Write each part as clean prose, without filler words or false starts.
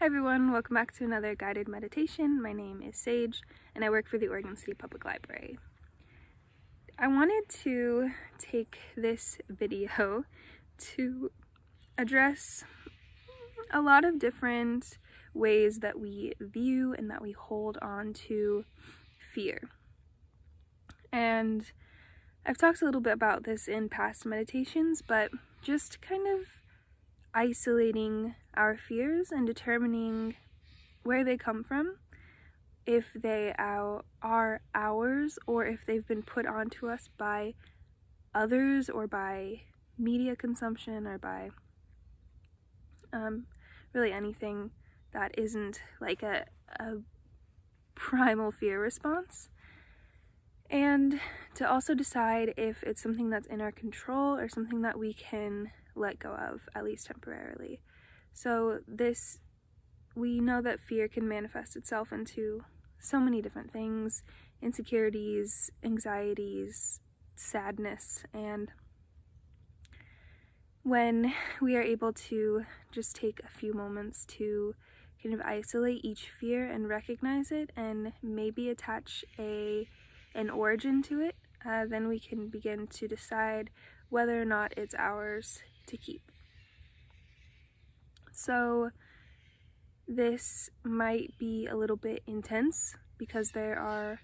Hi everyone, welcome back to another guided meditation. My name is Sage and I work for the Oregon City Public Library. I wanted to take this video to address a lot of different ways that we view and that we hold on to fear. And I've talked a little bit about this in past meditations, but just kind of isolating our fears and determining where they come from, if they are ours or if they've been put onto us by others or by media consumption or by really anything that isn't like a primal fear response. And to also decide if it's something that's in our control or something that we can let go of, at least temporarily. So we know that fear can manifest itself into so many different things: insecurities, anxieties, sadness, and when we are able to just take a few moments to kind of isolate each fear and recognize it and maybe attach an origin to it, then we can begin to decide whether or not it's ours to keep. So this might be a little bit intense because there's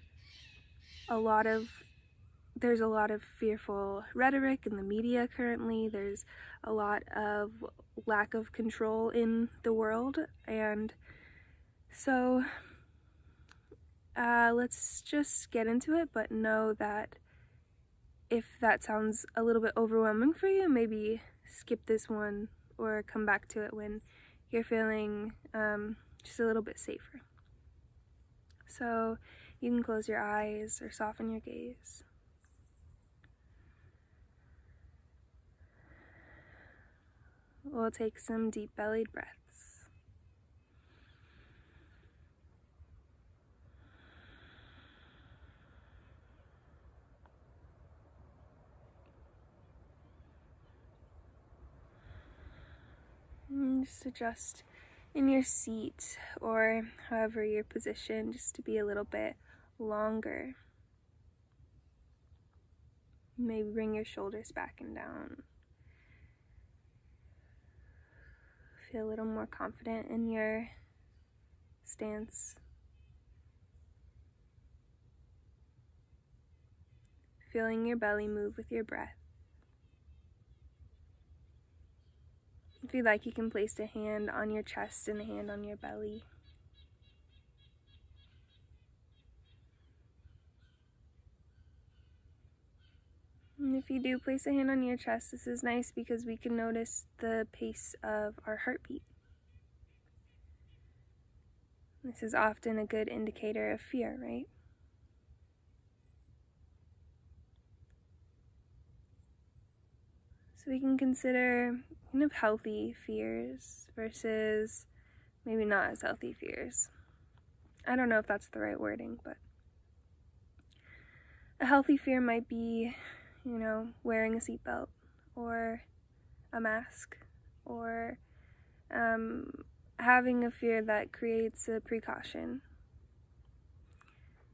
a lot of fearful rhetoric in the media currently. There's a lot of lack of control in the world, and so let's just get into it, but know that if that sounds a little bit overwhelming for you, maybe skip this one or come back to it when you're feeling just a little bit safer. So you can close your eyes or soften your gaze. We'll take some deep bellied breaths. And just adjust in your seat or however you're positioned, just to be a little bit longer. Maybe bring your shoulders back and down. Feel a little more confident in your stance. Feeling your belly move with your breath. If you'd like, you can place a hand on your chest and a hand on your belly. And if you do place a hand on your chest, this is nice because we can notice the pace of our heartbeat. This is often a good indicator of fear, right? So we can consider kind of healthy fears versus maybe not as healthy fears. I don't know if that's the right wording, but a healthy fear might be, wearing a seatbelt or a mask, or having a fear that creates a precaution,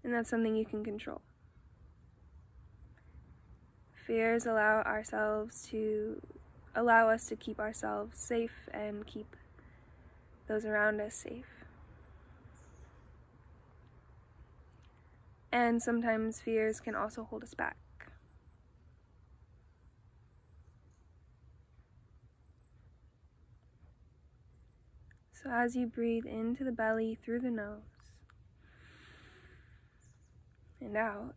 and that's something you can control. Fears allow us to keep ourselves safe and keep those around us safe. And sometimes fears can also hold us back. So as you breathe into the belly through the nose and out,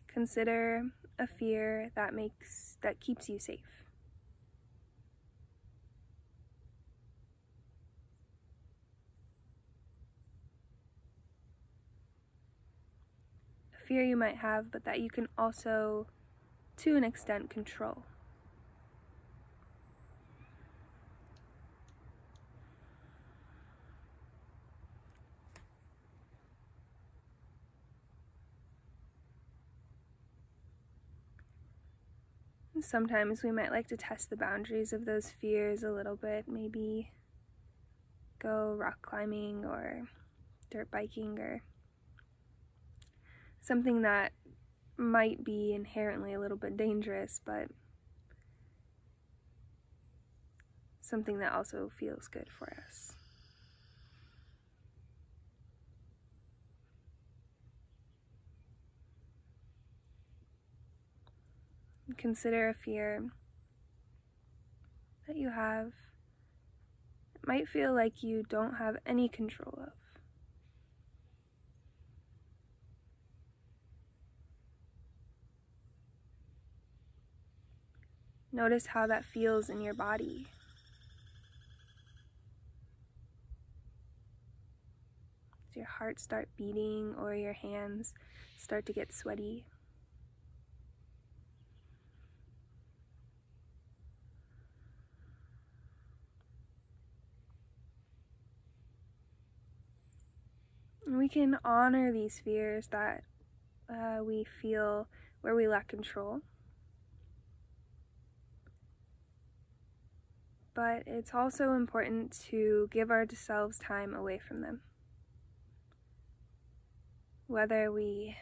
consider a fear that keeps you safe. A fear you might have, but that you can also, to an extent, control. Sometimes we might like to test the boundaries of those fears a little bit, maybe go rock climbing or dirt biking or something that might be inherently a little bit dangerous, but something that also feels good for us. Consider a fear that you have. It might feel like you don't have any control of. Notice how that feels in your body. Does your heart start beating or your hands start to get sweaty? And we can honor these fears that we feel where we lack control. But it's also important to give ourselves time away from them. Whether we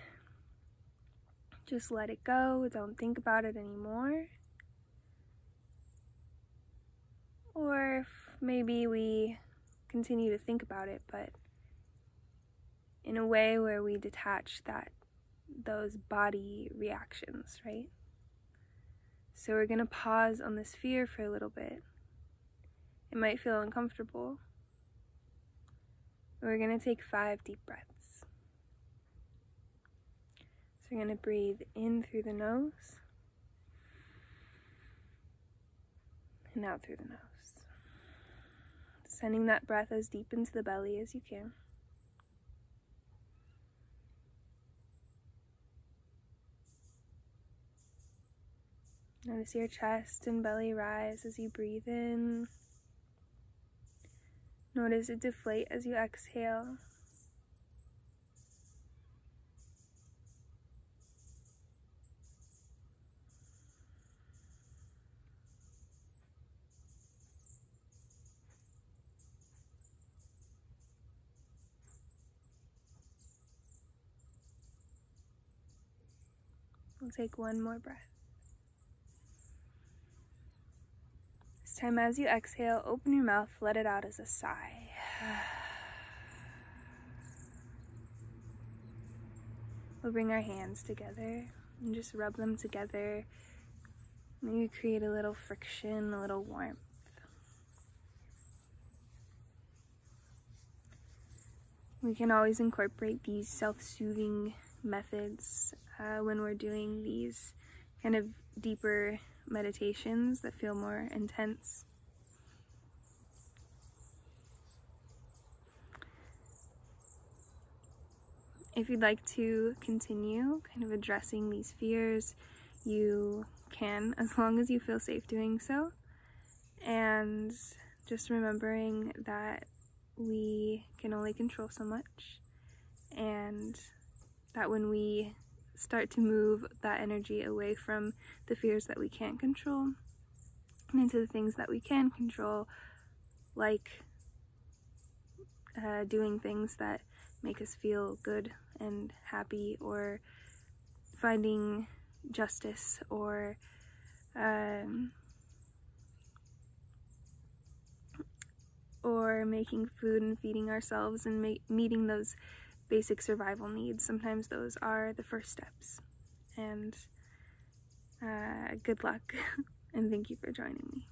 just let it go, don't think about it anymore, or if maybe we continue to think about it, but in a way where we detach those body reactions, right? So we're gonna pause on this fear for a little bit. It might feel uncomfortable. We're gonna take 5 deep breaths. So we're gonna breathe in through the nose and out through the nose. Sending that breath as deep into the belly as you can. Notice your chest and belly rise as you breathe in. Notice it deflate as you exhale. We'll take one more breath. This time as you exhale, open your mouth, let it out as a sigh. We'll bring our hands together and just rub them together. Maybe create a little friction, a little warmth. We can always incorporate these self-soothing methods when we're doing these kind of deeper meditations that feel more intense. If you'd like to continue kind of addressing these fears, you can, as long as you feel safe doing so. And just remembering that we can only control so much, and that when we start to move that energy away from the fears that we can't control and into the things that we can control, like doing things that make us feel good and happy, or finding justice, or making food and feeding ourselves and meeting those basic survival needs. Sometimes those are the first steps. And good luck, and thank you for joining me.